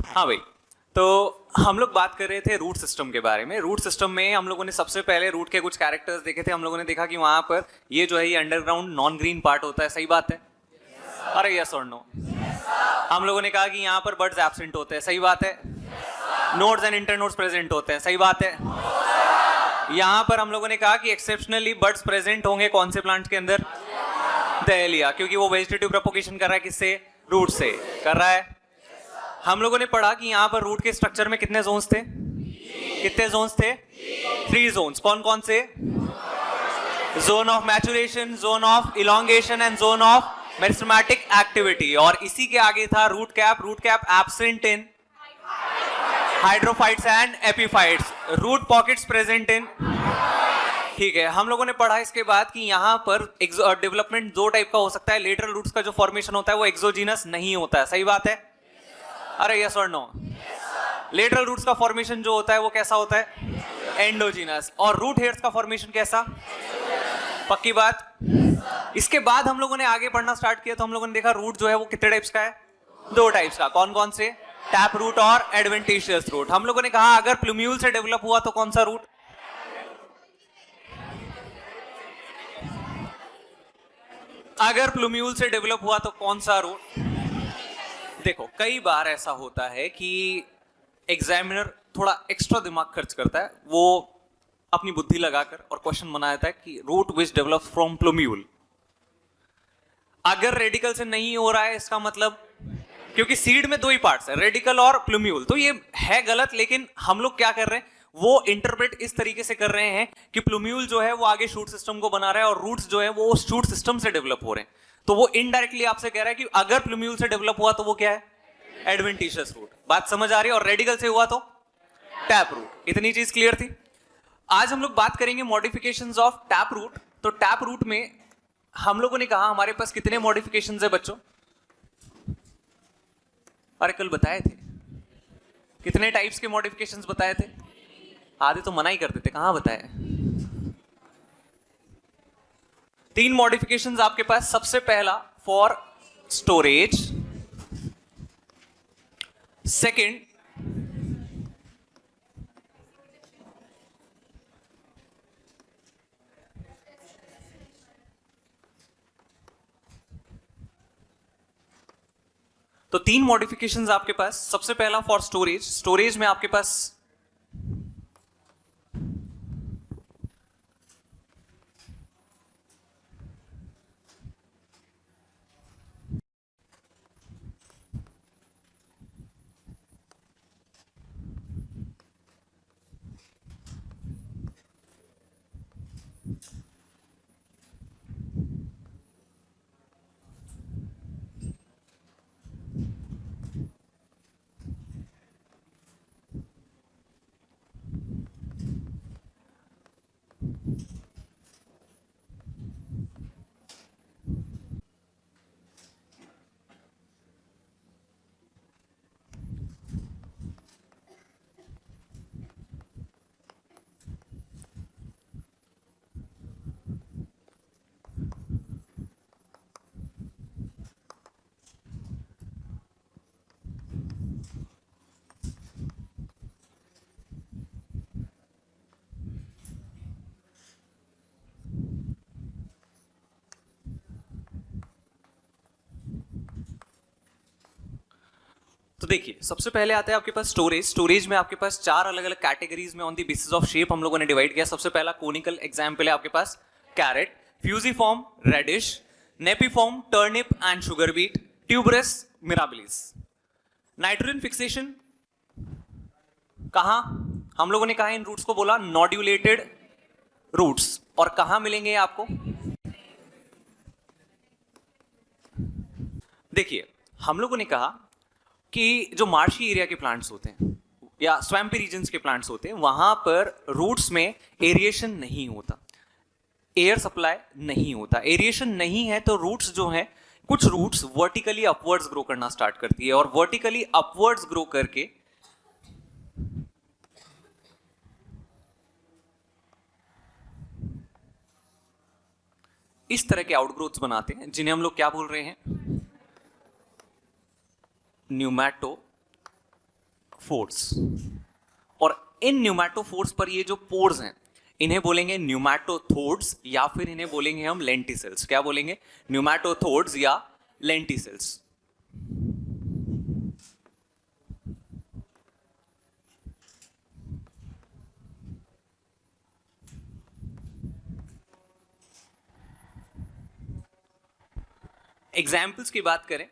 हाँ भाई, तो हम लोग बात कर रहे थे रूट सिस्टम के बारे में। रूट सिस्टम में हम लोगों ने सबसे पहले रूट के कुछ कैरेक्टर्स देखे थे। हम लोगों ने देखा कि वहां पर ये जो है ये अंडरग्राउंड नॉन ग्रीन पार्ट होता है, सही बात है? अरे यस और नो? हम लोगों ने कहा कि यहाँ पर बर्ड्स एब्सेंट होते हैं, सही बात है? नोड्स एंड इंटरनोड्स प्रेजेंट होते हैं, सही बात है? यहाँ पर हम लोगों ने कहा कि एक्सेप्शनली बर्ड्स प्रेजेंट होंगे कौन से प्लांट्स के अंदर? दहलिया, क्योंकि वो वेजिटेटिव प्रोपोगेशन कर रहा है किससे? रूट से कर रहा है। हम लोगों ने पढ़ा कि यहाँ पर रूट के स्ट्रक्चर में कितने जोन्स थे? कितने जोन्स थे? 3 जोन्स। कौन कौन से? Zone of maturation, zone of elongation and zone of meristematic activity. और इसी के आगे था root cap. Root cap absent in hydrophytes and epiphytes. Root pockets present in. ठीक है, हम लोगों ने पढ़ा इसके बाद कि यहाँ पर डेवलपमेंट दो टाइप का हो सकता है। लेटरल रूट्स का जो फॉर्मेशन होता है वो एक्सोजीनस नहीं होता है, सही बात है? अरे यस और नो? लेटरल रूट्स का फॉर्मेशन जो होता है वो कैसा होता है? एंडोजीनस। और रूट हेयर्स का फॉर्मेशन कैसा? पक्की बात? इसके बाद हम लोगों ने आगे पढ़ना स्टार्ट किया तो हम लोगों ने देखा रूट जो है वो कितने टाइप्स का है? 2 टाइप्स का। कौन कौन से? टैप रूट और एडवेंटिशियस रूट। हम लोगों ने कहा अगर प्लूम्यूल से डेवलप हुआ तो कौन सा रूट? अगर प्लूम्यूल से डेवलप हुआ तो कौन सा रूट? देखो, कई बार ऐसा होता है कि एग्जामिनर थोड़ा एक्स्ट्रा दिमाग खर्च करता है, वो अपनी बुद्धि लगाकर और क्वेश्चन बनाता है कि root which develop from plumule. अगर रेडिकल से नहीं हो रहा है इसका मतलब, क्योंकि सीड में 2 ही पार्ट्स है, रेडिकल और प्लूम्यूल, तो ये है गलत। लेकिन हम लोग क्या कर रहे हैं, वो इंटरप्रेट इस तरीके से कर रहे हैं कि प्लूम्यूल जो है वो आगे शूट सिस्टम को बना रहा है और रूट्स जो है वो शूट सिस्टम से डेवलप हो रहे हैं। तो वो इनडायरेक्टली आपसे कह रहा है कि अगर प्लूम्यूल से डेवलप हुआ तो वो क्या है? Adventitious root. बात समझ आ रही है? और रेडिकल से हुआ तो टैप रूट। इतनी चीज क्लियर थी? आज हम लोग बात करेंगे मॉडिफिकेशंस ऑफ टैप रूट। तो टैप रूट में हम लोगों ने कहा हमारे पास कितने मॉडिफिकेशंस है बच्चों? अरे कल बताए थे कितने टाइप्स के मॉडिफिकेशंस बताए थे? आधे तो मना ही कर देते, कहां बताए? 3 मॉडिफिकेशंस आपके पास। सबसे पहला फॉर स्टोरेज, सेकंड तो 3 मॉडिफिकेशंस आपके पास। सबसे पहला फॉर स्टोरेज। स्टोरेज में आपके पास तो देखिए, सबसे पहले आता है आपके पास स्टोरेज। स्टोरेज में आपके पास 4 अलग अलग कैटेगरीज में on the basis of shape हम लोगों ने डिवाइड किया। सबसे पहला कोनिकल एग्जांपल है आपके पास carrot, fusiform radish, napiform turnip and sugar beet, tuberous Mirabilis. Nitrogen fixation कहां? हम लोगों ने कहा इन रूट्स को बोला नोड्यूलेटेड रूट्स। और कहां मिलेंगे आपको? देखिए, हम लोगों ने कहा कि जो मार्शी एरिया के प्लांट्स होते हैं या स्वैम्पी रीजन्स के प्लांट्स होते हैं वहां पर रूट्स में एरिएशन नहीं होता, एयर सप्लाई नहीं होता। एरिएशन नहीं है तो रूट्स जो हैं, कुछ रूट्स वर्टिकली अपवर्ड्स ग्रो करना स्टार्ट करती है और वर्टिकली अपवर्ड्स ग्रो करके इस तरह के आउटग्रोथ्स बनाते हैं जिन्हें हम लोग क्या बोल रहे हैं? न्यूमैटो न्यूमैटोफोर्स, और इन न्यूमैटोफोर्स पर ये जो पोर्स हैं इन्हें बोलेंगे न्यूमैटोथोड्स या फिर इन्हें बोलेंगे हम लेंटिसेल्स। क्या बोलेंगे? न्यूमैटोथोड्स या लेंटिसेल्स। एग्जाम्पल्स की बात करें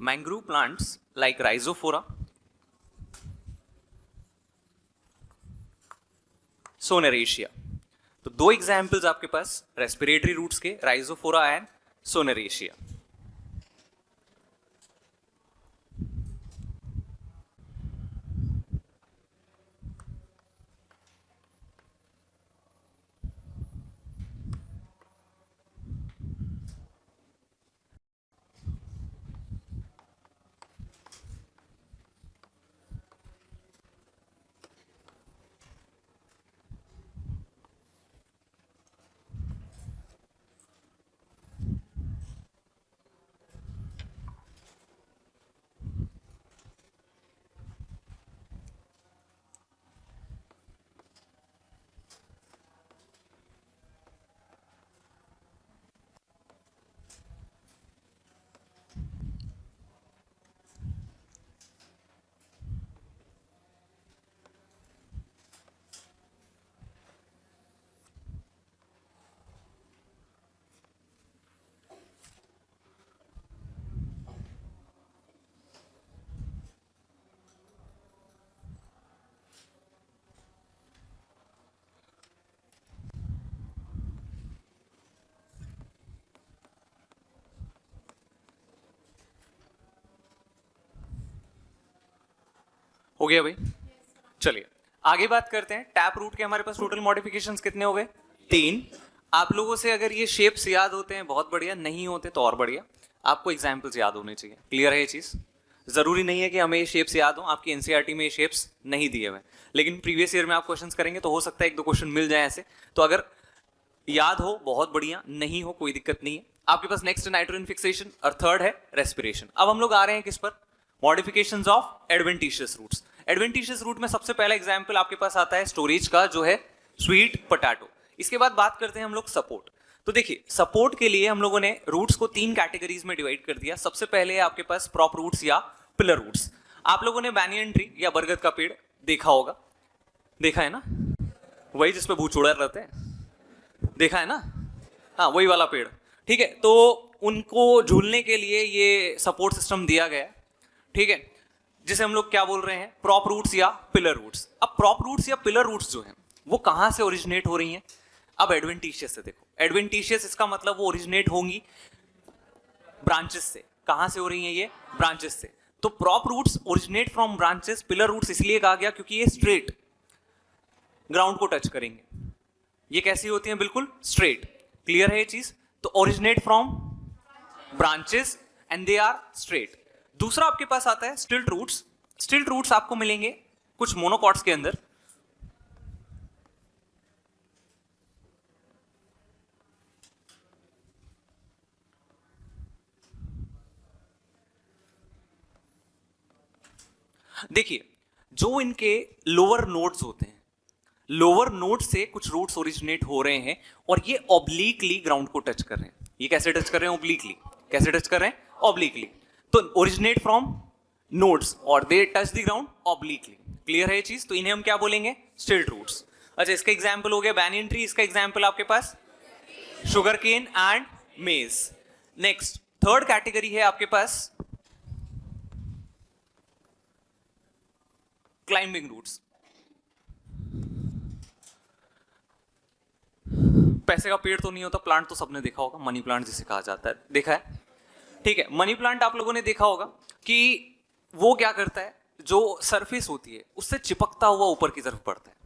मैंग्रोव प्लांट्स लाइक राइजोफोरा, सोनेरेशिया। तो दो एग्जाम्पल्स आपके पास रेस्पिरेटरी रूट्स के, राइजोफोरा एंड सोनेरेशिया। हो गया भाई? चलिए आगे बात करते हैं। टैप रूट के हमारे पास टोटल मॉडिफिकेशंस कितने हो गए? 3। आप लोगों से अगर ये शेप्स याद होते हैं बहुत बढ़िया, नहीं होते तो और बढ़िया। आपको एग्जाम्पल्स याद होने चाहिए। क्लियर है ये चीज? जरूरी नहीं है कि हमें ये शेप्स याद हो, आपकी एनसीईआरटी में ये शेप्स नहीं दिए हुए, लेकिन प्रीवियस ईयर में आप क्वेश्चंस करेंगे तो हो सकता है 1-2 क्वेश्चन मिल जाए ऐसे। तो अगर याद हो बहुत बढ़िया, नहीं हो कोई दिक्कत नहीं है। आपके पास नेक्स्ट नाइट्रोजन फिक्सेशन और थर्ड है रेस्पिरेशन। अब हम लोग आ रहे हैं किस पर? Modifications of adventitious roots. Adventitious root में सबसे पहला एग्जांपल आपके पास आता है स्टोरेज का, जो है स्वीट पोटैटो। इसके बाद बात करते हैं हम लोग सपोर्ट। तो देखिए सपोर्ट के लिए हम लोगों ने रूट्स को 3 कैटेगरीज में डिवाइड कर दिया। सबसे पहले है आपके पास प्रॉप रूट्स या पिलर रूट्स। आप लोगों ने बैनियन ट्री या बरगद का पेड़ देखा होगा, देखा है ना? वही जिसपे भूचोड़ा रहते हैं, देखा है ना? हाँ वही वाला पेड़, ठीक है। तो उनको झूलने के लिए ये सपोर्ट सिस्टम दिया गया, ठीक है, जिसे हम लोग क्या बोल रहे हैं? प्रॉप रूट्स या पिलर रूट्स। अब प्रॉप रूट्स या पिलर रूट्स जो हैं वो कहां से ओरिजिनेट हो रही हैं? अब एडवेंटिशियस से देखो। एडवेंटिशियस इसका मतलब वो ओरिजिनेट होंगी ब्रांचेस से। कहां से हो रही हैं ये? ब्रांचेस से। तो prop roots originate from branches. Pillar roots इसलिए कहा गया क्योंकि ये स्ट्रेट ग्राउंड को टच करेंगे। ये कैसी होती हैं? बिल्कुल स्ट्रेट। क्लियर है ये चीज? तो originate from branches and they are straight. दूसरा आपके पास आता है स्टिल्ट रूट्स। स्टिल्ट रूट्स आपको मिलेंगे कुछ मोनोकॉट्स के अंदर। देखिए जो इनके लोअर नोड्स होते हैं, लोअर नोड से कुछ रूट्स ओरिजिनेट हो रहे हैं और ये ऑब्लिकली ग्राउंड को टच कर रहे हैं। ये कैसे टच कर रहे हैं? ऑब्लिकली। कैसे टच कर रहे हैं? ऑब्लिकली। तो ओरिजिनेट फ्रॉम नोड्स और they touch the ground obliquely. Clear है ये चीज? तो इन्हें हम क्या बोलेंगे? स्टिल्ट रूट्स। अच्छा इसका एग्जांपल हो गया बैनियन ट्री। इसका एग्जांपल आपके पास sugarcane and maize. Next third category है आपके पास क्लाइंबिंग रूट्स। पैसे का पेड़ तो नहीं होता, प्लांट तो सबने देखा होगा, मनी प्लांट जिसे कहा जाता है, देखा है? ठीक है, मनी प्लांट आप लोगों ने देखा होगा कि वो क्या करता है, जो सरफेस होती है उससे चिपकता हुआ ऊपर की तरफ बढ़ता है।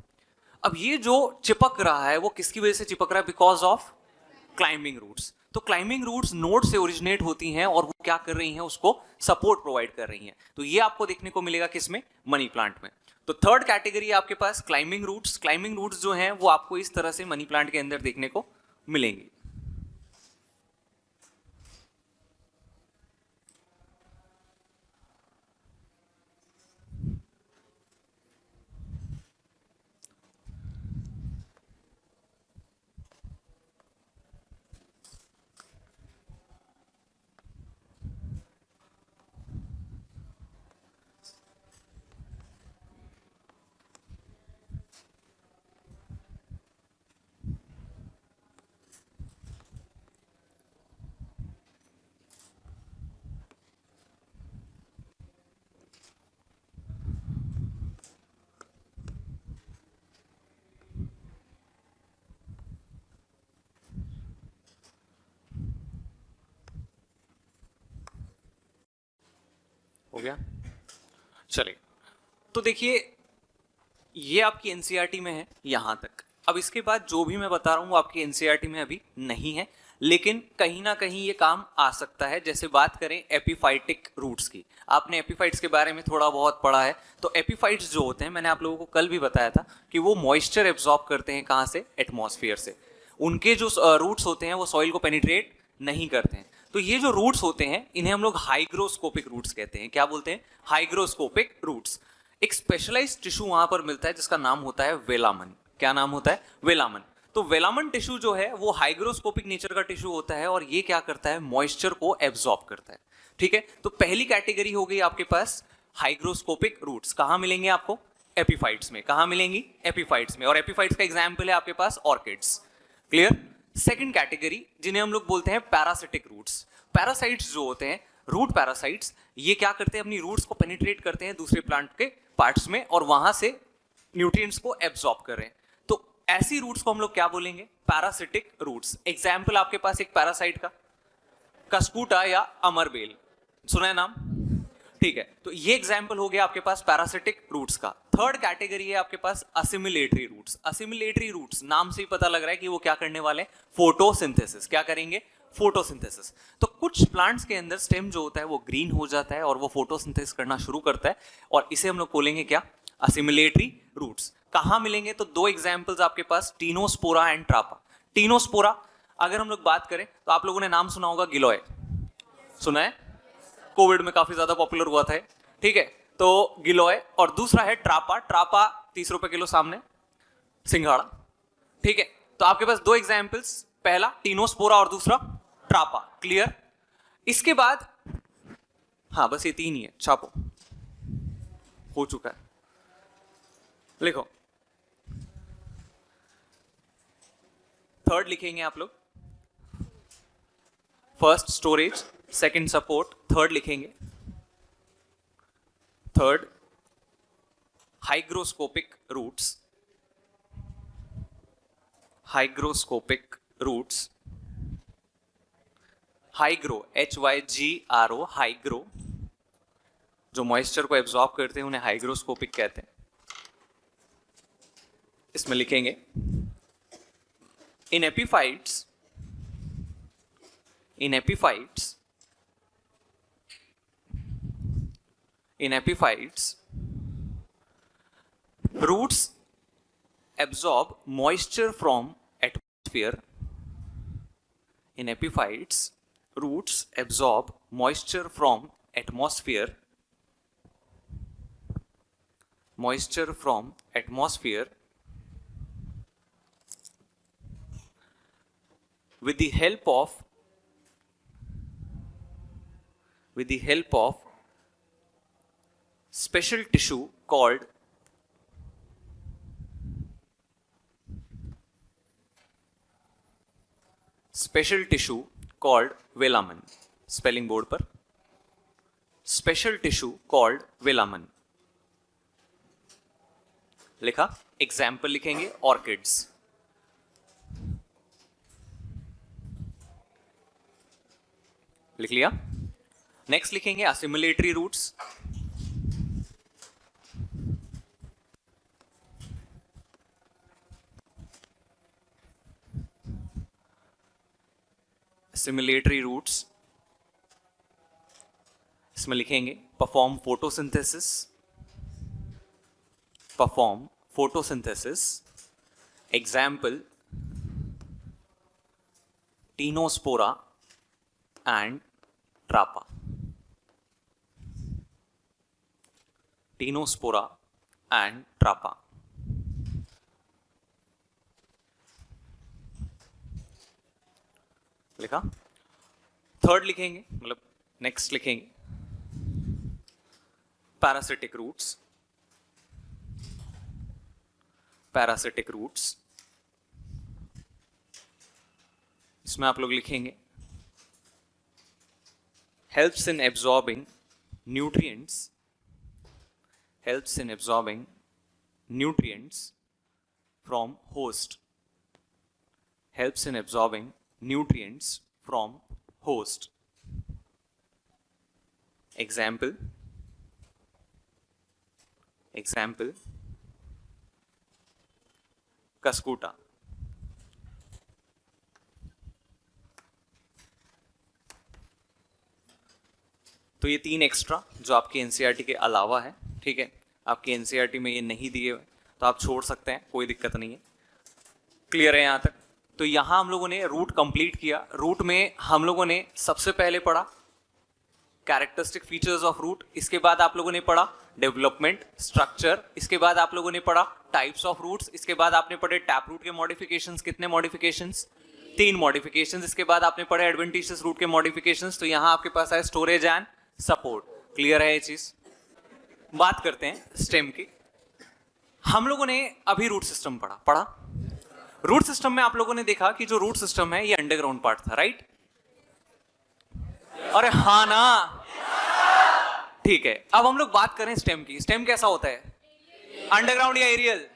अब ये जो चिपक रहा है वो किसकी वजह से चिपक रहा है? Because of climbing roots. तो क्लाइंबिंग रूट्स नोड से ओरिजिनेट होती हैं और वो क्या कर रही हैं? उसको सपोर्ट प्रोवाइड कर रही हैं। तो ये आपको देखने को मिलेगा किसमें? मनी प्लांट में। तो थर्ड कैटेगरी है आपके पास क्लाइंबिंग रूट्स। क्लाइंबिंग रूट्स जो हैं वो आपको इस तरह से मनी प्लांट के अंदर देखने को मिलेंगे। हो गया, चलिए। तो देखिए ये आपकी एनसीईआरटी में है यहां तक। अब इसके बाद जो भी मैं बता रहा हूं वो आपकी एनसीईआरटी में अभी नहीं है, लेकिन कहीं ना कहीं ये काम आ सकता है। जैसे बात करें एपिफाइटिक रूट्स की, आपने एपिफाइट्स के बारे में थोड़ा बहुत पढ़ा है। तो एपिफाइट्स जो होते हैं, मैंने आप लोगों को कल भी बताया था कि वो मॉइस्चर एब्जॉर्ब करते हैं। कहाँ से? एटमॉस्फेयर से। उनके जो रूट्स होते हैं वो सॉइल को पेनिट्रेट नहीं करते हैं। तो ये जो रूट्स होते हैं इन्हें हम लोग हाइग्रोस्कोपिक रूट्स कहते हैं। क्या बोलते हैं? Hygroscopic roots. एक स्पेशलाइज्ड टिश्यू वहां पर मिलता है जिसका नाम होता है वेलामन। क्या नाम होता है? वेलामन। तो वेलामन टिश्यू जो है वो हाइग्रोस्कोपिक नेचर का टिश्यू होता है और ये क्या करता है? मॉइस्चर को एब्जॉर्ब करता है। ठीक है, तो पहली कैटेगरी हो गई आपके पास हाइग्रोस्कोपिक रूट्स। कहां मिलेंगे आपको? एपिफाइट्स में। कहां मिलेंगी? एपिफाइट्स में। और एपिफाइट्स का एग्जाम्पल है आपके पास ऑर्किड्स। क्लियर? सेकंड कैटेगरी जिन्हें हम लोग बोलते हैं पैरासिटिक रूट्स। पैरासाइट्स जो होते हैं, रूट पैरासाइट्स, ये क्या करते हैं? अपनी रूट्स को पेनिट्रेट करते हैं दूसरे प्लांट के पार्ट्स में और वहां से न्यूट्रिएंट्स को एब्जॉर्ब कर रहे हैं। तो ऐसी रूट्स को हम लोग क्या बोलेंगे? Parasitic roots. एग्जाम्पल आपके पास एक पैरासाइट का कस्कूटा या अमरबेल, सुना है नाम? ठीक है, तो ये एग्जाम्पल हो गया आपके पास पैरासिटिक रूट्स का। थर्ड कैटेगरी है आपके पास असिमिलेटरी रूट्स। असिमिलेटरी रूट्स नाम से ही पता लग रहा है कि वो क्या करने वाले हैं? फोटोसिंथेसिस। क्या करेंगे? फोटोसिंथेसिस। तो कुछ प्लांट्स के अंदर स्टेम जो होता है वो ग्रीन हो जाता है और वो फोटोसिंथेसिस करना शुरू करता है और इसे हम लोग बोलेंगे क्या? Assimilatory roots. कहां मिलेंगे? तो दो एग्जाम्पल्स आपके पास, टीनोस्पोरा एंड ट्रापा। टीनोस्पोरा अगर हम लोग बात करें तो आप लोगों ने नाम सुना होगा गिलोय, सुना है? कोविड में काफी ज्यादा पॉपुलर हुआ था। ठीक है, तो गिलोय। और दूसरा है ट्रापा। ट्रापा 30 रुपए किलो सामने सिंघाड़ा। ठीक है, तो आपके पास दो एग्जाम्पल्स, पहला टीनोस्पोरा और दूसरा ट्रापा। क्लियर? इसके बाद हाँ बस ये तीन ही है, छापो, हो चुका है। लिखो, थर्ड लिखेंगे आप लोग, first storage, second support, third लिखेंगे। Third hygroscopic roots. Hygroscopic roots, hygro, HYGRO, hygro, जो मॉइस्चर को एब्जॉर्ब करते हैं उन्हें हाइग्रोस्कोपिक कहते हैं। इसमें लिखेंगे in epiphytes, in epiphytes, in epiphytes roots absorb moisture from atmosphere. In epiphytes roots absorb moisture from atmosphere, moisture from atmosphere with the help of special tissue called वेलामन। Spelling board पर, special tissue called वेलामन लिखा। Example लिखेंगे orchids. लिख लिया। Next लिखेंगे assimilatory roots. सिमिलेटरी roots, इसमें लिखेंगे perform photosynthesis, perform photosynthesis. Example, Ctenospora and Trapa. Ctenospora and Trapa. लिखा। Third लिखेंगे, मतलब नेक्स्ट लिखेंगे पैरासिटिक रूट्स। पैरासिटिक रूट्स, इसमें आप लोग लिखेंगे helps in absorbing nutrients, helps in absorbing nutrients from host, helps in absorbing nutrients from host. Example, Cuscuta. तो ये 3 एक्स्ट्रा जो आपके एनसीईआरटी के अलावा है, ठीक है। आपके एनसीईआरटी में ये नहीं दिए हुए तो आप छोड़ सकते हैं, कोई दिक्कत नहीं है। क्लियर है यहाँ तक? तो यहाँ हम लोगों ने रूट कंप्लीट किया। रूट में हम लोगों ने सबसे पहले पढ़ा कैरेक्टरिस्टिक फीचर्स ऑफ रूट, इसके बाद आप लोगों ने पढ़ा डेवलपमेंट स्ट्रक्चर, इसके बाद आप लोगों ने पढ़ा टाइप्स ऑफ रूट्स, इसके बाद आपने पढ़े टैप रूट के मॉडिफिकेशंस। कितने मॉडिफिकेशंस? 3 मॉडिफिकेशंस। इसके बाद आपने पढ़े एडवेंटिशियस रूट के मॉडिफिकेशंस। तो यहाँ आपके पास है स्टोरेज एंड सपोर्ट। क्लियर है ये चीज? बात करते हैं स्टेम की। हम लोगों ने अभी रूट सिस्टम पढ़ा। रूट सिस्टम में आप लोगों ने देखा कि जो रूट सिस्टम है ये अंडरग्राउंड पार्ट था, राइट? अरे हाँ ना, ठीक है। अब हम लोग बात करें स्टेम की। स्टेम कैसा होता है? अंडरग्राउंड या एरियल?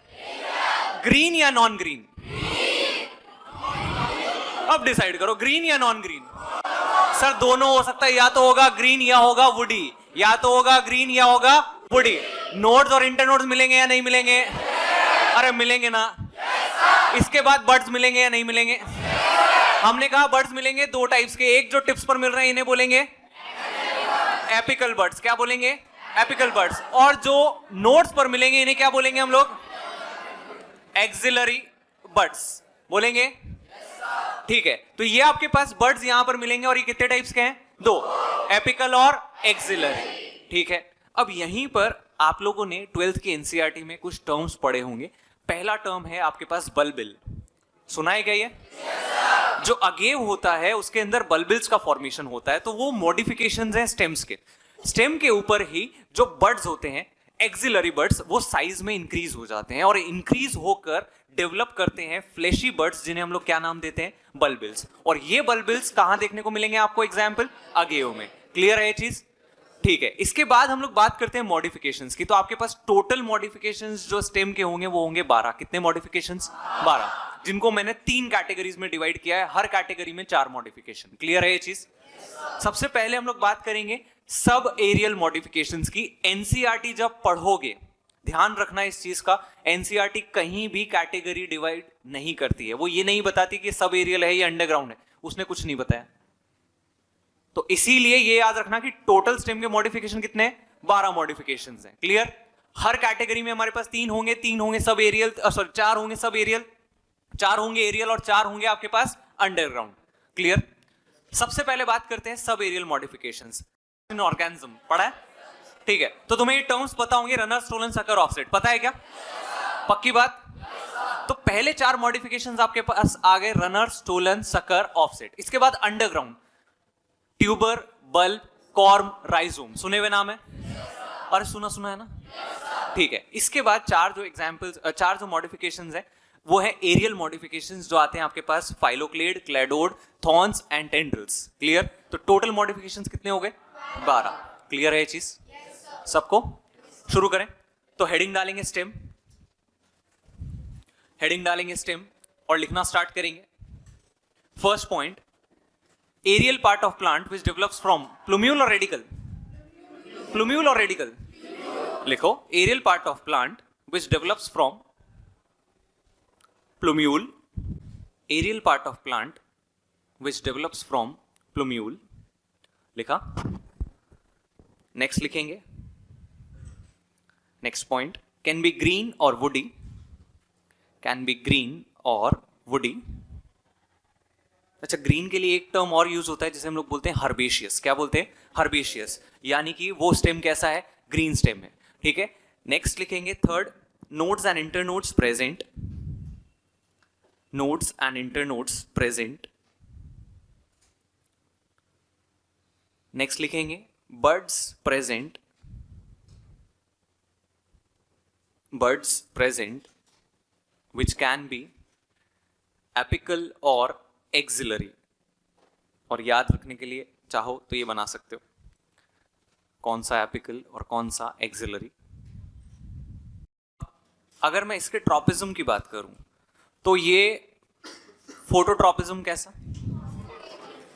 ग्रीन या नॉन ग्रीन? अब डिसाइड करो, ग्रीन या नॉन ग्रीन? सर दोनों हो सकता है, या तो होगा ग्रीन या होगा वुडी, या तो होगा ग्रीन या होगा वुडी। नोड्स और इंटरनोड्स मिलेंगे या नहीं मिलेंगे? अरे मिलेंगे ना। इसके बाद बर्ड्स मिलेंगे या नहीं मिलेंगे? हमने कहा बर्ड्स मिलेंगे 2 टाइप्स के, एक जो टिप्स पर मिल रहे हैं इन्हें बोलेंगे एपिकल बर्ड्स। क्या बोलेंगे? Apical birds. और जो नोड्स पर मिलेंगे इन्हें क्या बोलेंगे हम लोग? एक्सिलरी बर्ड्स बोलेंगे, ठीक है। तो ये आपके पास बर्ड्स यहां पर मिलेंगे और ये कितने टाइप्स के हैं? 2, एपिकल और एक्सिलरी, ठीक है। अब यहीं पर आप लोगों ने 12th के एनसीईआरटी में कुछ टर्म्स पढ़े होंगे। पहला टर्म है आपके पास बल्बिल। सुना है क्या ये? जो अगेव होता है उसके अंदर बल्बिल्स का फॉर्मेशन होता है, तो वो मॉडिफिकेशंस हैं स्टेम्स के। स्टेम के ऊपर ही जो बर्ड्स होते हैं एक्सिलरी बर्ड्स, वो साइज में इंक्रीज हो जाते हैं और इंक्रीज होकर डेवलप करते हैं फ्लैशी बर्ड्स, जिन्हें हम लोग क्या नाम देते हैं? बल्बिल्स। और ये बल्बिल्स कहां देखने को मिलेंगे आपको? एग्जाम्पल अगेव में। क्लियर है ये चीज? ठीक है। इसके बाद हम लोग बात करते हैं मॉडिफिकेशंस की। तो आपके पास टोटल मॉडिफिकेशंस जो स्टेम के होंगे वो होंगे 12। कितने मॉडिफिकेशंस? 12, जिनको मैंने 3 कैटेगरीज में डिवाइड किया है, हर कैटेगरी में 4 मॉडिफिकेशन। क्लियर है ये चीज? सबसे पहले हम लोग बात करेंगे सब एरियल मॉडिफिकेशंस की। एनसीईआरटी जब पढ़ोगे, ध्यान रखना इस चीज का, एनसीईआरटी कहीं भी कैटेगरी डिवाइड नहीं करती है। वो ये नहीं बताती कि सब एरियल है या अंडरग्राउंड है, उसने कुछ नहीं बताया। तो इसीलिए ये याद रखना कि टोटल स्टेम के मॉडिफिकेशन कितने? 12 मॉडिफिकेशंस हैं। क्लियर? हर कैटेगरी में हमारे पास 3 होंगे सब एरियल, सॉरी 4 होंगे सब एरियल, 4 होंगे एरियल और 4 होंगे आपके पास अंडरग्राउंड। क्लियर? सबसे पहले बात करते हैं सब एरियल मॉडिफिकेशंस। ऑर्गेनिज्म पढ़ा है? ठीक है। तो तुम्हें ये टर्म्स पता होंगे, रनर, स्टोलन, सकर, ऑफसेट। पता है क्या? पक्की बात? तो पहले 4 मॉडिफिकेशंस आपके पास आ गए, रनर, स्टोलन, सकर, ऑफसेट। इसके बाद underground, tuber, bulb, corm, rhizome. सुने हुए नाम है? अरे सुना है ना? ठीक है। इसके बाद 4 जो एग्जांपल्स, 4 जो मॉडिफिकेशंस हैं वो है एरियल मॉडिफिकेशंस, जो आते हैं आपके पास phylloclade, cladode, thorns and tendrils. Clear? तो टोटल मॉडिफिकेशंस कितने हो गए? 12। क्लियर है ये चीज सबको? शुरू करें। तो हेडिंग डालेंगे स्टेम, हेडिंग डालेंगे स्टेम और लिखना स्टार्ट करेंगे। First point, aerial part of plant which develops from plumule और रेडिकल। प्लूम्यूल और रेडिकल लिखो। Aerial part of plant which develops from plumule, aerial part of plant which develops from plumule। लिखा। Next लिखेंगे, next point, can be green और woody, can be green और woody. अच्छा, green के लिए एक टर्म और यूज होता है जिसे हम लोग बोलते हैं हर्बेशियस। क्या बोलते हैं? हर्बेशियस, यानी कि वो स्टेम कैसा है? ग्रीन स्टेम है। ठीक है, नेक्स्ट लिखेंगे third, nodes and internodes present, nodes and internodes present. Next लिखेंगे buds present, buds present which can be apical और axillary। और याद रखने के लिए चाहो तो ये बना सकते हो कौन सा एपिकल और कौन सा एक्सिलरी। अगर मैं इसके ट्रॉपिज्म की बात करूं तो ये फोटोट्रॉपिज्म कैसा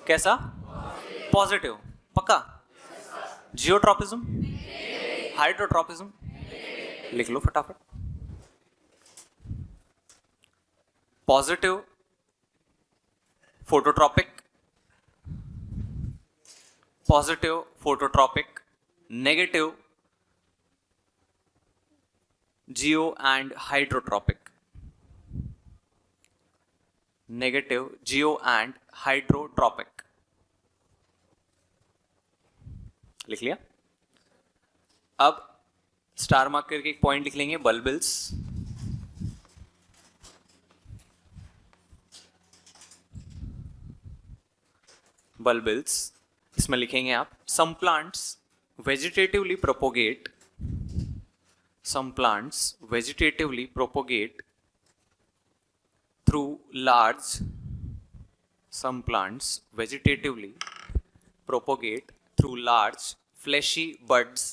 कैसा? पॉजिटिव, पक्का। जियोट्रॉपिज्म, हाइड्रोट्रॉपिज्म, लिख लो फटाफट। Positive phototropic, positive phototropic, negative Jio and hydrotropic, negative Jio and hydrotropic. लिख लिया? अब स्टार मार्क करके एक पॉइंट लिख लेंगे, बल्बिल्स। बल्बिल्स, इसमें लिखेंगे आप some plants vegetatively propagate, some plants vegetatively propagate through large, some plants vegetatively propagate through large fleshy buds,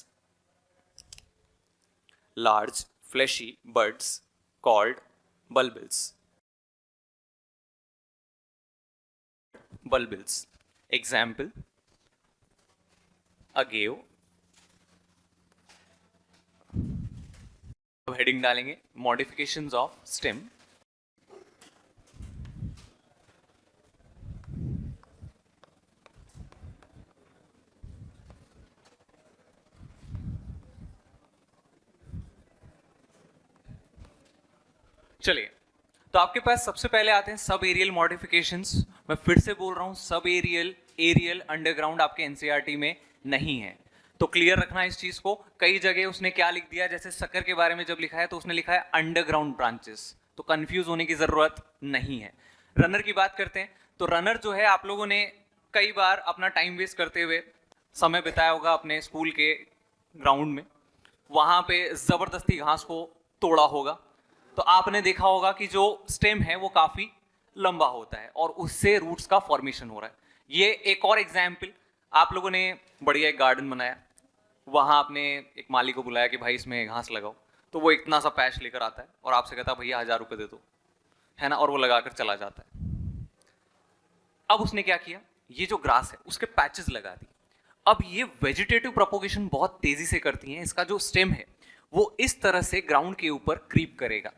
large fleshy buds called bulbils, bulbils। Example agave. Heading डालेंगे modifications of stem. चलिए, तो आपके पास सबसे पहले आते हैं सब एरियल मॉडिफिकेशंस। मैं फिर से बोल रहा हूं, सब एरियल, एरियल, अंडरग्राउंड आपके एनसीईआरटी में नहीं है, तो क्लियर रखना इस चीज को। कई जगह उसने क्या लिख दिया, जैसे शक्कर के बारे में जब लिखा है तो उसने लिखा है अंडरग्राउंड ब्रांचेस, तो कंफ्यूज होने की जरूरत नहीं है। रनर की बात करते हैं, तो रनर जो है आप लोगों ने कई बार अपना टाइम वेस्ट करते हुए समय बिताया होगा अपने स्कूल के ग्राउंड में, वहां पे जबरदस्ती घास को तोड़ा होगा, तो आपने देखा होगा कि जो स्टेम है वो काफी लंबा होता है और उससे रूट्स का फॉर्मेशन हो रहा है। ये एक और एग्जाम्पल, आप लोगों ने बढ़िया एक गार्डन बनाया, वहां आपने एक माली को बुलाया कि भाई इसमें घास लगाओ, तो वो इतना सा पैच लेकर आता है और आपसे कहता है भैया 1000 रुपये दे दो, है ना, और वो लगाकर चला जाता है। अब उसने क्या किया, ये जो ग्रास है उसके पैचेस लगा दी। अब ये वेजिटेटिव प्रोपोगेशन बहुत तेजी से करती हैं, इसका जो स्टेम है वो इस तरह से ग्राउंड के ऊपर क्रीप करेगा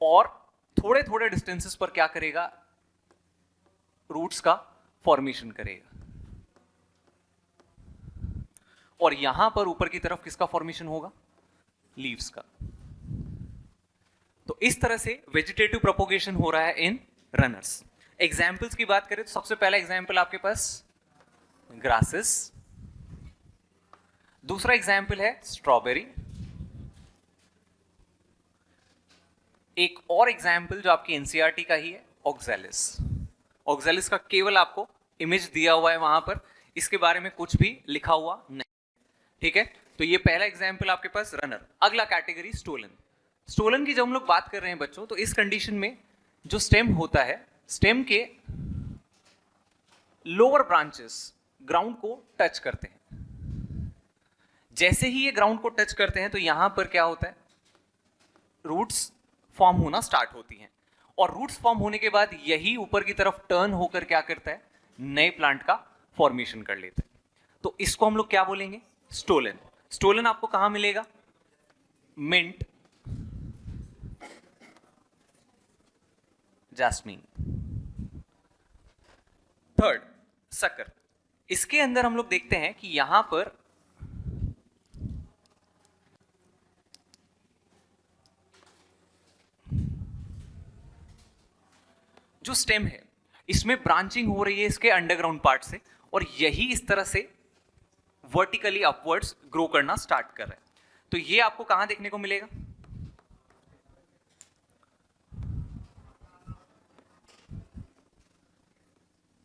और थोड़े थोड़े डिस्टेंसेस पर क्या करेगा, रूट्स का फॉर्मेशन करेगा। और यहां पर ऊपर की तरफ किसका फॉर्मेशन होगा, लीव्स का। तो इस तरह से वेजिटेटिव प्रोपोगेशन हो रहा है इन रनर्स। एग्जाम्पल्स की बात करें तो सबसे पहला एग्जाम्पल आपके पास ग्रासेस, दूसरा एग्जाम्पल है स्ट्रॉबेरी, एक और एग्जाम्पल जो आपकी एनसीईआरटी का ही है ऑक्सैलिस। ऑक्सैलिस का केवल आपको इमेज दिया हुआ है वहां पर, इसके बारे में कुछ भी लिखा हुआ नहीं। ठीक है, तो ये पहला एग्जाम्पल आपके पास रनर। अगला कैटेगरी स्टोलन। स्टोलन की जब हम लोग बात कर रहे हैं बच्चों, तो इस कंडीशन में जो स्टेम होता है, स्टेम के लोअर ब्रांचेस ग्राउंड को टच करते हैं। जैसे ही ये ग्राउंड को टच करते हैं तो यहां पर क्या होता है, रूट्स फॉर्म होना स्टार्ट होती हैं, और रूट्स फॉर्म होने के बाद यही ऊपर की तरफ टर्न होकर क्या करता है, नए प्लांट का फॉर्मेशन कर लेता है। तो इसको हम लोग क्या बोलेंगे, स्टोलन। स्टोलन आपको कहां मिलेगा, मिंट, जैस्मीन। Third sucker. इसके अंदर हम लोग देखते हैं कि यहां पर जो स्टेम है इसमें ब्रांचिंग हो रही है इसके अंडरग्राउंड पार्ट से, और यही इस तरह से वर्टिकली अपवर्ड्स ग्रो करना स्टार्ट कर रहा है। तो ये आपको कहां देखने को मिलेगा?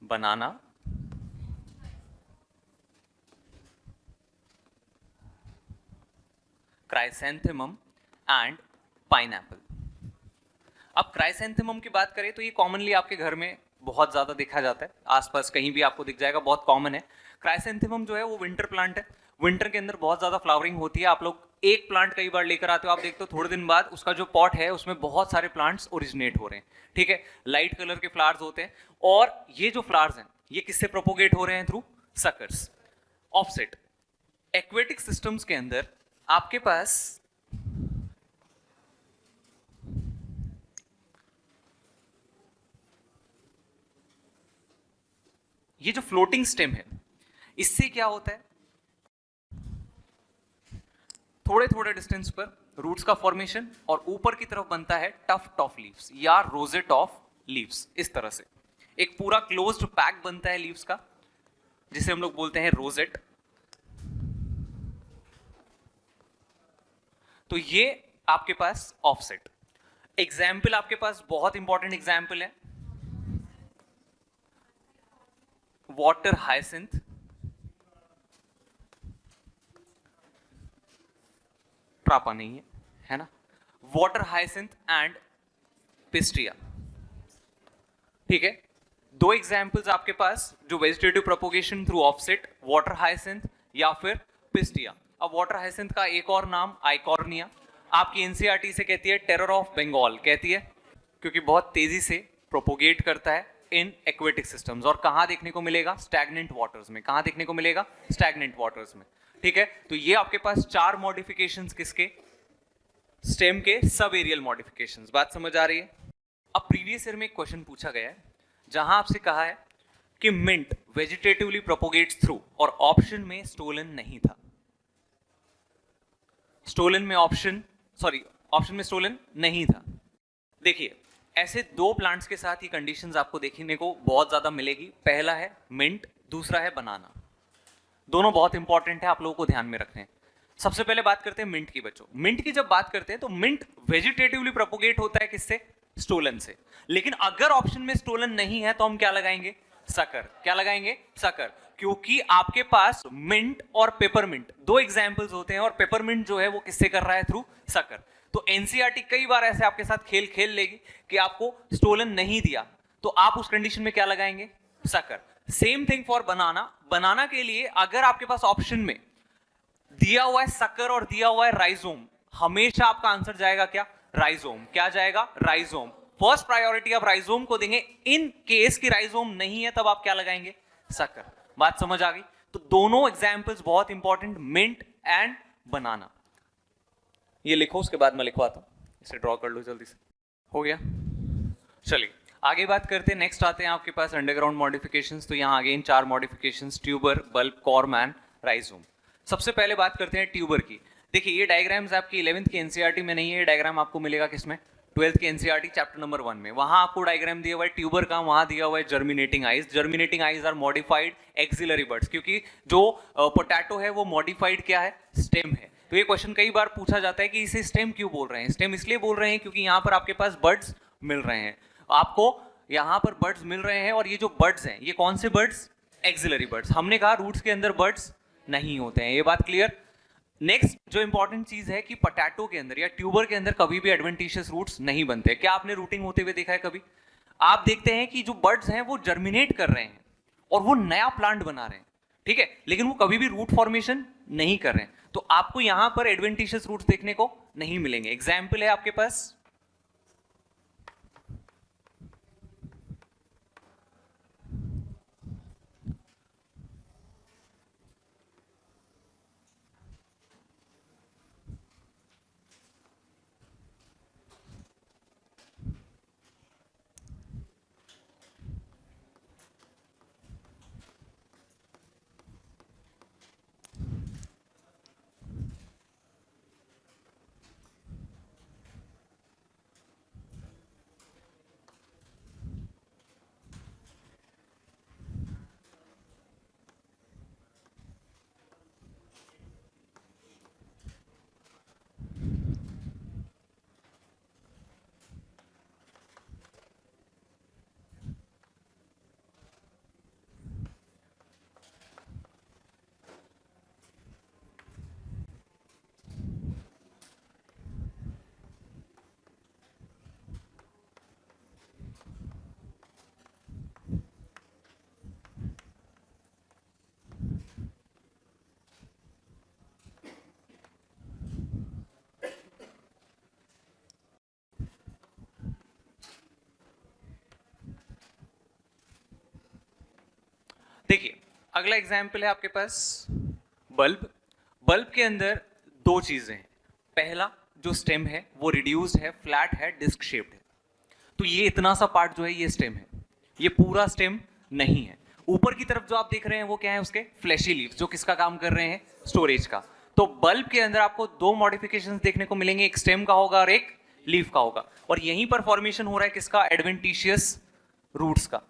बनाना, क्राइसेंथेमम एंड पाइनएप्पल। अब क्राइसेंथेमम की बात करें तो ये कॉमनली आपके घर में बहुत ज्यादा देखा जाता है, आसपास कहीं भी आपको दिख जाएगा, बहुत कॉमन है। क्राइसेंथेमम जो है वो विंटर प्लांट है, विंटर के अंदर बहुत ज्यादा फ्लावरिंग होती है। आप लोग एक प्लांट कई बार लेकर आते हो, आप देखते हो थोड़े दिन बाद उसका जो पॉट है उसमें बहुत सारे प्लांट्स ओरिजिनेट हो रहे हैं, ठीक है। लाइट कलर के फ्लावर्स होते हैं, और ये जो फ्लावर्स हैं ये किससे प्रोपोगेट हो रहे हैं? Through suckers. Offset. Aquatic systems के अंदर आपके पास ये जो फ्लोटिंग स्टेम है इससे क्या होता है, थोड़े थोड़े डिस्टेंस पर रूट्स का फॉर्मेशन, और ऊपर की तरफ बनता है टफ्ट ऑफ लीव्स या रोजेट ऑफ लीव्स। इस तरह से एक पूरा क्लोज्ड पैक बनता है लीव्स का, जिसे हम लोग बोलते हैं रोजेट। तो ये आपके पास ऑफसेट। एग्जाम्पल आपके पास बहुत इंपॉर्टेंट एग्जाम्पल है, वाटर हाइसिंथ, ट्रापा नहीं है ना, वाटर हाइसिंथ एंड पिस्टिया, ठीक है। दो एग्जाम्पल्स आपके पास जो vegetative propagation through offset, water hyacinth या फिर पिस्टिया। अब वाटर हाइसिंथ का एक और नाम आइकॉर्निया, आपकी एनसीईआरटी से कहती है टेरर ऑफ बंगाल, कहती है क्योंकि बहुत तेजी से प्रोपोगेट करता है इन एक्वेटिक सिस्टम्स। और कहां देखने को मिलेगा? स्टैग्नेंट वाटर्स में। कहां देखने को मिलेगा? स्टैग्नेंट वाटर्स में, ठीक है। तो ये आपके पास चार मॉडिफिकेशंस किसके? स्टेम के सब एरियल मॉडिफिकेशंस। बात समझ आ रही है? अब प्रीवियस ईयर में एक क्वेश्चन पूछा गया है जहां आपसे कहा है कि मिंट वेजिटेटिवली प्रोपोगेट्स थ्रू, और ऑप्शन में स्टोलन नहीं था। स्टोलन में ऑप्शन में स्टोलन नहीं था। देखिए, ऐसे दो प्लांट्स के साथ ये कंडीशंस आपको देखने को बहुत ज्यादा मिलेगी। पहला है मिंट, दूसरा है बनाना। दोनों बहुत इंपॉर्टेंट है, आप लोगों को ध्यान में रखने हैं। सबसे पहले बात करते हैं मिंट की। बच्चों, मिंट की जब बात करते हैं तो मिंट वेजिटेटिवली प्रोपोगेट होता है किससे? स्टोलन से। लेकिन अगर ऑप्शन में स्टोलन नहीं है तो हम क्या लगाएंगे? सकर। क्या लगाएंगे? सकर। क्योंकि आपके पास मिंट और पेपरमिंट दो एग्जाम्पल्स होते हैं, और पेपरमिंट जो है वो किससे कर रहा है? Through sucker. तो एनसीईआरटी कई बार ऐसे आपके साथ खेल खेल लेगी कि आपको स्टोलन नहीं दिया तो आप उस कंडीशन में क्या लगाएंगे? Sucker. Same thing for banana. Banana के लिए अगर आपके पास ऑप्शन में दिया हुआ है सकर और दिया हुआ है राइजोम, हमेशा आपका आंसर जाएगा क्या? राइजोम। क्या जाएगा? राइजोम। फर्स्ट प्रायोरिटी आप राइजोम को देंगे। इन केस की राइजोम नहीं है तब आप क्या लगाएंगे? सकर। बात समझ आ गई? तो दोनों एग्जाम्पल्स बहुत इंपॉर्टेंट, मिंट एंड बनाना। ये लिखो, उसके बाद मैं लिखवाता हूं। इसे ड्रॉ कर लो जल्दी से। हो गया? चलिए आगे बात करते हैं। नेक्स्ट आते हैं आपके पास अंडरग्राउंड मॉडिफिकेशंस। तो यहाँ अगेन चार modifications, tuber, bulb, corm and rhizome. सबसे पहले बात करते हैं ट्यूबर की। देखिए, ये डायग्राम्स आपकी 11th की एनसीईआरटी में नहीं है, ये डायग्राम आपको मिलेगा किसमें? 12th की एनसीईआरटी चैप्टर नंबर 1 में। वहां आपको डायग्राम दिया हुआ है ट्यूबर का, वहां दिया हुआ है germinating eyes. Germinating eyes are modified axillary buds, क्योंकि जो पोटैटो है वो मॉडिफाइड क्या है? स्टेम है। तो ये क्वेश्चन कई बार पूछा जाता है कि इसे स्टेम क्यों बोल रहे हैं? स्टेम इसलिए बोल रहे हैं क्योंकि यहाँ पर आपके पास बर्ड्स मिल रहे हैं। आपको यहाँ पर बर्ड्स मिल रहे हैं, और ये जो बर्ड्स हैं ये कौन से बर्ड्स? Axillary birds. हमने कहा रूट्स के अंदर बर्ड्स नहीं होते हैं, ये बात क्लियर? नेक्स्ट जो इंपॉर्टेंट चीज है कि पोटैटो के अंदर या ट्यूबर के अंदर कभी भी एडवेंटिशियस रूट्स नहीं बनते। क्या आपने रूटिंग होते हुए देखा है कभी? आप देखते हैं कि जो बर्ड्स हैं वो जर्मिनेट कर रहे हैं और वो नया प्लांट बना रहे हैं, ठीक है, लेकिन वो कभी भी रूट फॉर्मेशन नहीं कर रहे हैं। तो आपको यहां पर एडवेंटिशियस रूट्स देखने को नहीं मिलेंगे। एग्जाम्पल है आपके पास देखिए अगला एग्जाम्पल है आपके पास बल्ब। बल्ब के अंदर दो चीजें हैं। पहला जो स्टेम है वो रिड्यूस्ड है, फ्लैट है, डिस्क शेप्ड है। तो ये इतना सा पार्ट जो है ये स्टेम है, ये पूरा स्टेम नहीं है। ऊपर की तरफ जो आप देख रहे हैं वो क्या है, उसके फ्लैशी लीव्स, जो किसका काम कर रहे हैं, स्टोरेज का। तो बल्ब के अंदर आपको दो मॉडिफिकेशंस देखने को मिलेंगे, एक स्टेम का होगा और एक लीफ का होगा। और यहीं पर फॉर्मेशन हो रहा है किसका, एडवेंटिशियस रूट्स का।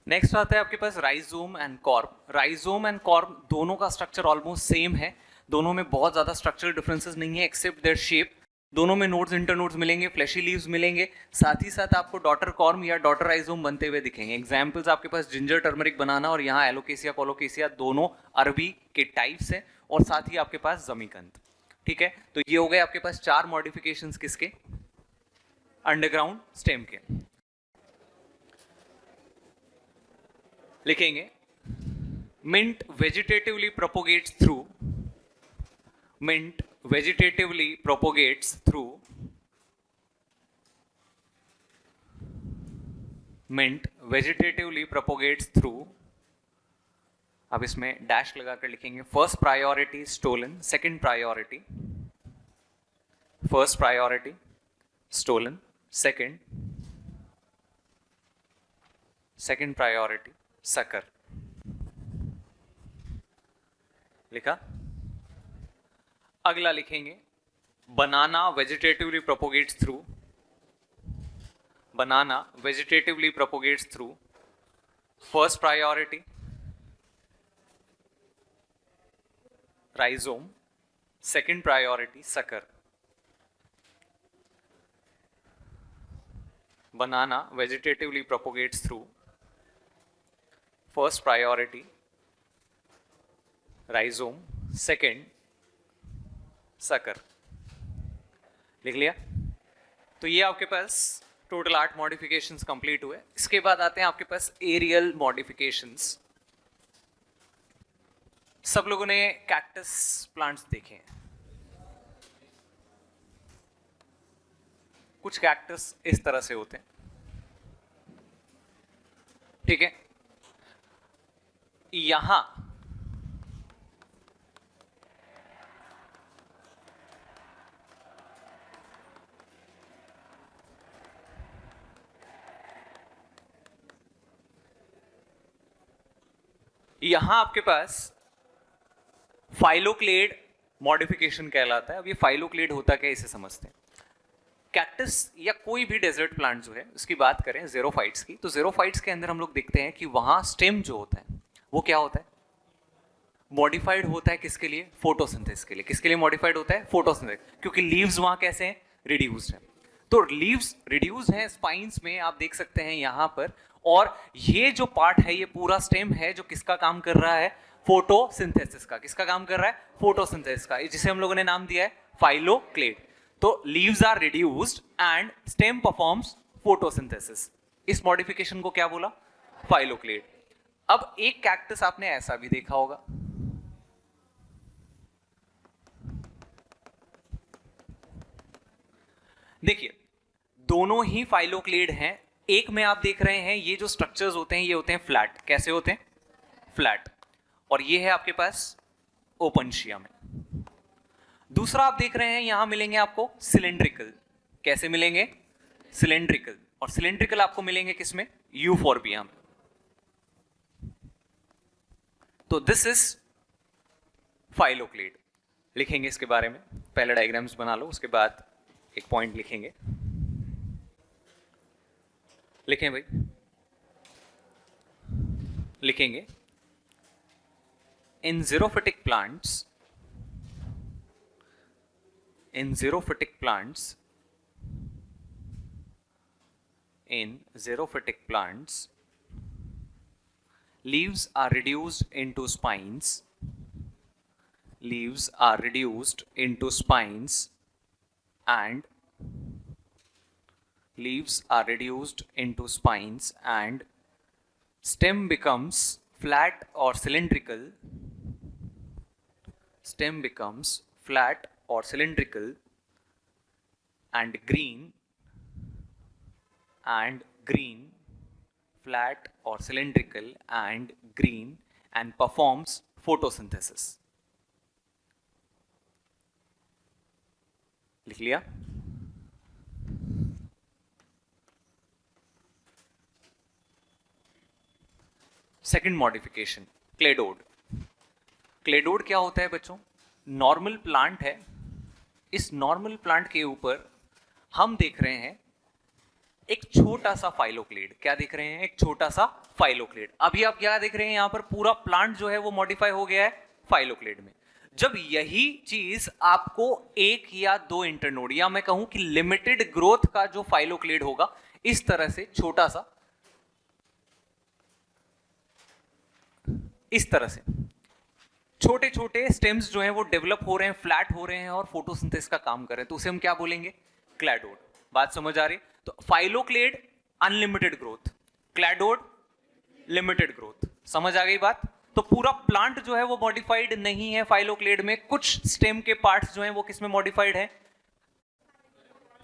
नेक्स्ट आता है आपके पास rhizome and corm. Rhizome and corm दोनों का स्ट्रक्चर ऑलमोस्ट सेम है, दोनों में बहुत ज्यादा स्ट्रक्चरल डिफरेंसेस नहीं है एक्सेप्ट देयर शेप। दोनों में नोड्स, इंटरनोड्स मिलेंगे, फ्लैशी लीव्स मिलेंगे, साथ ही साथ आपको डॉटर कॉर्म या डॉटर राइजोम बनते हुए दिखेंगे। एग्जाम्पल्स आपके पास जिंजर, टर्मरिक, बनाना और यहाँ एलोकेसिया, कोलोकेसिया दोनों अरबी के टाइप्स हैं, और साथ ही आपके पास जमीकंद। ठीक है, तो ये हो गए आपके पास चार मॉडिफिकेशंस किसके, अंडरग्राउंड स्टेम के। लिखेंगे mint vegetatively propagates through, mint vegetatively propagates through, mint vegetatively propagates through। अब इसमें डैश लगाकर लिखेंगे first priority stolon, second priority, first priority stolon, second priority sucker. लिखा। अगला लिखेंगे banana vegetatively propagates through, banana vegetatively propagates through first priority rhizome, second priority sucker. Banana vegetatively propagates through first priority rhizome, second sucker. लिख लिया। तो ये आपके पास total 8 modifications complete हुए। इसके बाद आते हैं आपके पास एरियल मॉडिफिकेशंस। सब लोगों ने कैक्टस प्लांट्स देखे हैं। कुछ कैक्टस इस तरह से होते हैं, ठीक है। यहां आपके पास फाइलोक्लेड मॉडिफिकेशन कहलाता है। अब ये फाइलोक्लेड होता क्या है इसे समझते हैं। कैक्टस या कोई भी डेजर्ट प्लांट जो है उसकी बात करें ज़ेरोफाइट्स की, तो ज़ेरोफाइट्स के अंदर हम लोग देखते हैं कि वहां स्टेम जो होता है वो क्या होता है, मॉडिफाइड होता है। किसके लिए? फोटोसिंथेसिस के लिए। किसके लिए मॉडिफाइड होता है? फोटोसिंथेसिस। क्योंकि लीव्स वहां कैसे हैं? रिड्यूस्ड है। तो लीव्स रिड्यूस्ड हैं स्पाइन्स में, आप देख सकते हैं यहां पर। और ये जो पार्ट है ये पूरा स्टेम है जो किसका काम कर रहा है? फोटोसिंथेसिस का। किसका काम कर रहा है? फोटोसिंथेसिस का, जिसे हम लोगों ने नाम दिया है फाइलोक्लेड। तो leaves are reduced and stem performs photosynthesis. इस मॉडिफिकेशन को क्या बोला? फाइलोक्लेड। अब एक कैक्टस आपने ऐसा भी देखा होगा, देखिए दोनों ही फाइलोक्लेड हैं। एक में आप देख रहे हैं ये जो स्ट्रक्चर्स होते हैं ये होते हैं फ्लैट। कैसे होते हैं? फ्लैट। और ये है आपके पास ओपनशिया में। दूसरा आप देख रहे हैं यहां मिलेंगे आपको सिलेंड्रिकल। कैसे मिलेंगे? सिलेंड्रिकल। और सिलेंड्रिकल आपको मिलेंगे किसमें? यूफोर्बिया में। तो दिस इज फाइलोक्लेड। लिखेंगे इसके बारे में, पहले डायग्राम्स बना लो, उसके बाद एक पॉइंट लिखेंगे। लिखें भाई, लिखेंगे इन ज़ेरोफिटिक plants, in xerophytic plants leaves are reduced into spines. Leaves are reduced into spines and leaves are reduced into spines and stem becomes flat or cylindrical. Stem becomes flat or cylindrical and green, flat or cylindrical and green, and performs photosynthesis. लिख लिया? Second modification, cladode. Cladode क्या होता है बच्चों? Normal plant है। इस normal plant के ऊपर हम देख रहे हैं एक छोटा सा फाइलोक्लेड। क्या देख रहे हैं? एक छोटा सा फाइलोक्लेड। अभी आप क्या देख रहे हैं? यहां पर पूरा प्लांट जो है वो मॉडिफाई हो गया है फाइलोक्लेड में। जब यही चीज आपको एक या दो इंटरनोड, या मैं कहूं कि लिमिटेड ग्रोथ का जो फाइलोक्लेड होगा, इस तरह से छोटा सा, इस तरह से छोटे छोटे स्टेम्स जो हैं वो डेवलप हो रहे हैं, फ्लैट हो रहे हैं और फोटोसिंथेसिस का काम कर रहे हैं, तो उसे हम क्या बोलेंगे? क्लैडोड। बात समझ आ रही? तो phylloclade unlimited growth, cladode limited growth. समझ आ गई बात? तो पूरा प्लांट जो है वो मॉडिफाइड नहीं है फाइलोक्लेड में, कुछ स्टेम के पार्ट्स जो हैं वो किसमें मॉडिफाइड है?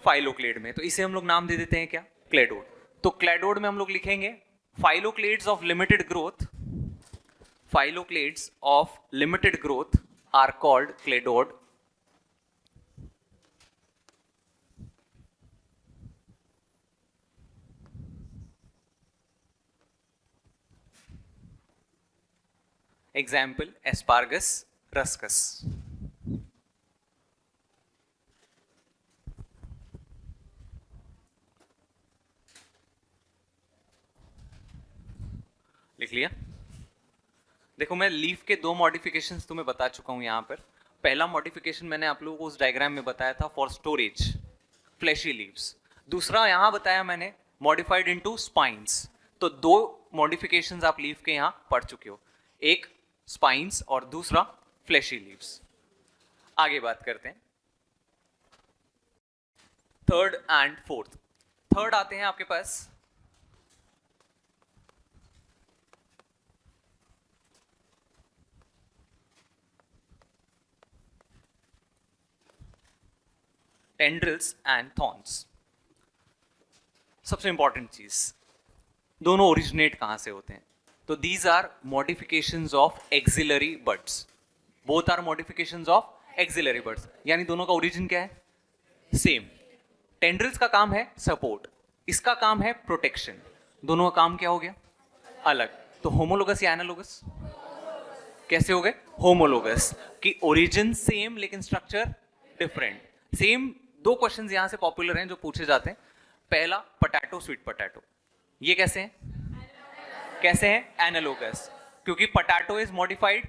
फाइलोक्लेड में। तो इसे हम लोग नाम दे देते हैं क्या? क्लैडोड। तो क्लैडोड में हम लोग लिखेंगे phylloclades of limited growth, Phylloclades of limited growth are called cladode. Example, asparagus ruscus. लिख लिया? देखो मैं लीफ के दो मॉडिफिकेशंस तुम्हें बता चुका हूं यहां पर। पहला मॉडिफिकेशन मैंने आप लोगों को उस डायग्राम में बताया था फॉर स्टोरेज, फ्लैशी लीव्स। दूसरा यहां बताया मैंने मॉडिफाइड इनटू स्पाइंस। तो दो मॉडिफिकेशंस आप लीफ के यहां पढ़ चुके हो, एक स्पाइंस और दूसरा फ्लैशी लीव्स। आगे बात करते हैं थर्ड एंड फोर्थ। थर्ड आते हैं आपके पास टेंड्रिल्स एंड थॉर्न्स। सबसे इंपॉर्टेंट चीज, दोनों ओरिजिनेट कहां से होते हैं? तो these are modifications of axillary buds. Both are modifications of axillary buds, यानी दोनों का ओरिजिन क्या है? सेम। टेंड्रिल्स का काम है सपोर्ट, इसका काम है प्रोटेक्शन। दोनों का काम क्या हो गया? अलग। तो होमोलोगस या एनालोगस? कैसे हो गए? होमोलोगस, कि ओरिजिन सेम लेकिन स्ट्रक्चर डिफरेंट। सेम दो क्वेश्चंस यहां से पॉपुलर हैं जो पूछे जाते हैं। पहला, पोटैटो स्वीट पोटैटो, ये कैसे हैं? कैसे हैं? एनालोगस, क्योंकि potato is modified,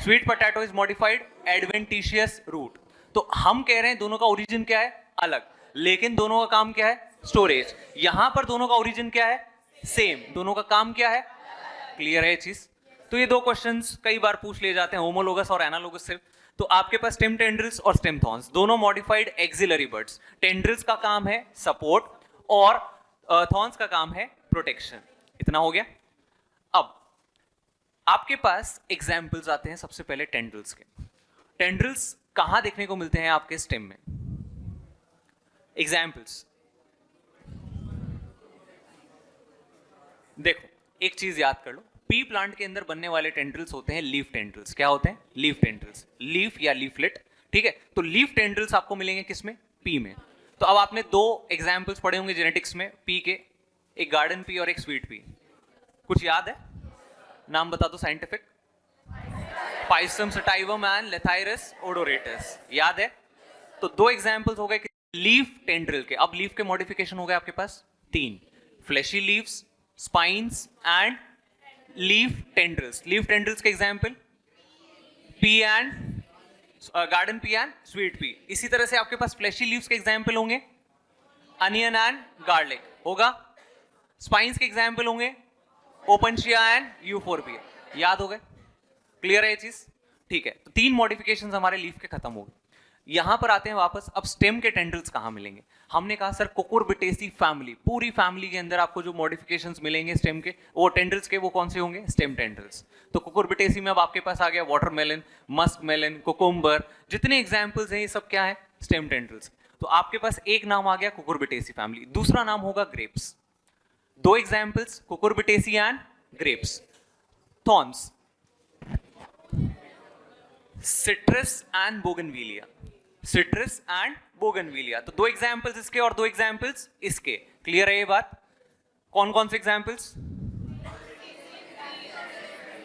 sweet potato is modified adventitious root. तो हम कह रहे हैं दोनों का ओरिजिन क्या है? अलग, लेकिन दोनों का काम क्या है? स्टोरेज। यहां पर दोनों का ओरिजिन क्या है? सेम, दोनों का काम क्या है? क्लियर है ये चीज? तो ये दो क्वेश्चंस कई बार पूछ लिए जाते हैं, होमोलोगस और एनालोगस से। तो आपके पास स्टेम टेंड्रिल्स और स्टेम थॉर्न्स दोनों मॉडिफाइड एक्सिलरी बर्ड्स। टेंड्रिल्स का काम है सपोर्ट और थॉर्न्स का काम है प्रोटेक्शन। इतना हो गया। अब आपके पास एग्जाम्पल्स आते हैं सबसे पहले टेंड्रिल्स के। टेंड्रिल्स कहां देखने को मिलते हैं आपके स्टेम में? एग्जाम्पल्स देखो, एक चीज याद कर लो, पी प्लांट के अंदर बनने वाले टेंड्रिल्स होते हैं लीफ टेंड्रिल्स। क्या होते हैं? लीफ टेंड्रिल्स, लीफ या लीफलेट, ठीक है। तो लीफ टेंड्रिल्स आपको मिलेंगे किसमें? पी में। तो अब आपने दो एग्जाम्पल्स पढ़े होंगे जेनेटिक्स में पी के, एक गार्डन पी और एक स्वीट पी। कुछ याद है? नाम बता दो साइंटिफिक। पाइसम सटाइवम एंड लेथाइरस ओडोरेटस, याद है? तो दो एग्जाम्पल्स हो गए लीफ टेंड्रिल के। अब लीफ के मॉडिफिकेशन हो गए आपके पास तीन, fleshy leaves, spines and leaf tendrils. Leaf tendrils के example pea and garden pea and sweet pea. इसी तरह से आपके पास फ्लैशी लीव्स के एग्जाम्पल होंगे अनियन एंड गार्लिक होगा। स्पाइन्स के एग्जाम्पल होंगे ओपनशिया एंड यूफोर्बिया। याद हो गए? क्लियर है ये चीज? ठीक है। तो तीन मॉडिफिकेशंस हमारे लीफ के खत्म हो गए। यहां पर आते हैं वापस, अब स्टेम के टेंड्रिल्स कहां मिलेंगे? हमने कहा सर कुकुरबिटेसी फैमिली, पूरी फैमिली के अंदर आपको जो मॉडिफिकेशंस मिलेंगे स्टेम के, वो टेंड्रिल्स के, वो कौन से होंगे? Stem tendrils. तो कुकुरबिटेसी में अब आपके पास आ गया वाटरमेलन, मस्क मेलन, कुकुम्बर, जितने एग्जाम्पल्स हैं ये सब क्या है? Stem tendrils. तो आपके पास एक नाम आ गया कुकुरबिटेसी फैमिली, दूसरा नाम होगा ग्रेप्स। दो examples Cucurbitaceae and grapes. Thorns, citrus and bougainvillea, citrus and bougainvillea. तो दो एग्जाम्पल्स इसके और दो एग्जाम्पल्स इसके। क्लियर है ये बात? कौन कौन से एग्जाम्पल्स?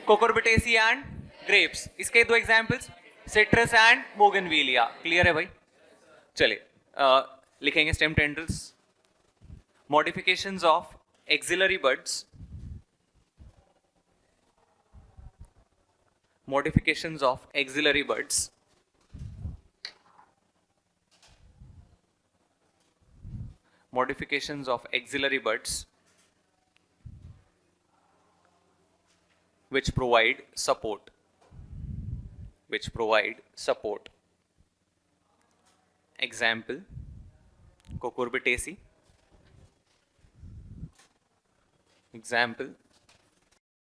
कुकुरबिटेसी एंड ग्रेप्स, इसके दो examples citrus and bougainvillea. Clear है भाई? चलिए लिखेंगे stem tendrils. Modifications of axillary birds, modifications of auxiliary buds, modifications of auxiliary buds which provide support, which provide support. Example, cucurbitaceae, example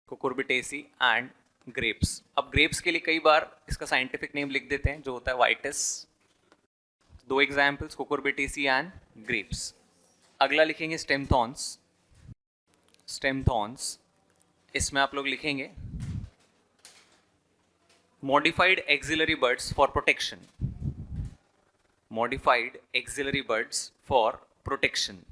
cucurbitaceae and grapes. अब grapes के लिए कई बार इसका scientific name लिख देते हैं जो होता है वाइटिस। दो एग्जाम्पल्स कुकुरबिटेसी एंड ग्रेप्स। अगला लिखेंगे स्टेम थॉर्न्स। स्टेम थॉर्न्स, इसमें आप लोग लिखेंगे modified axillary birds for protection, modified axillary birds for protection,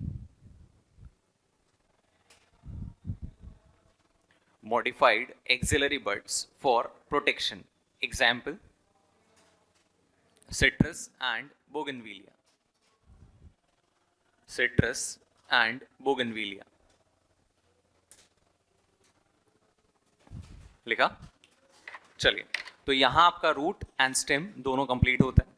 modified auxiliary buds for protection. Example, citrus and bougainvillea, citrus and bougainvillea। लिखा? चलिए, तो यहां आपका रूट एंड स्टेम दोनों कंप्लीट होता है।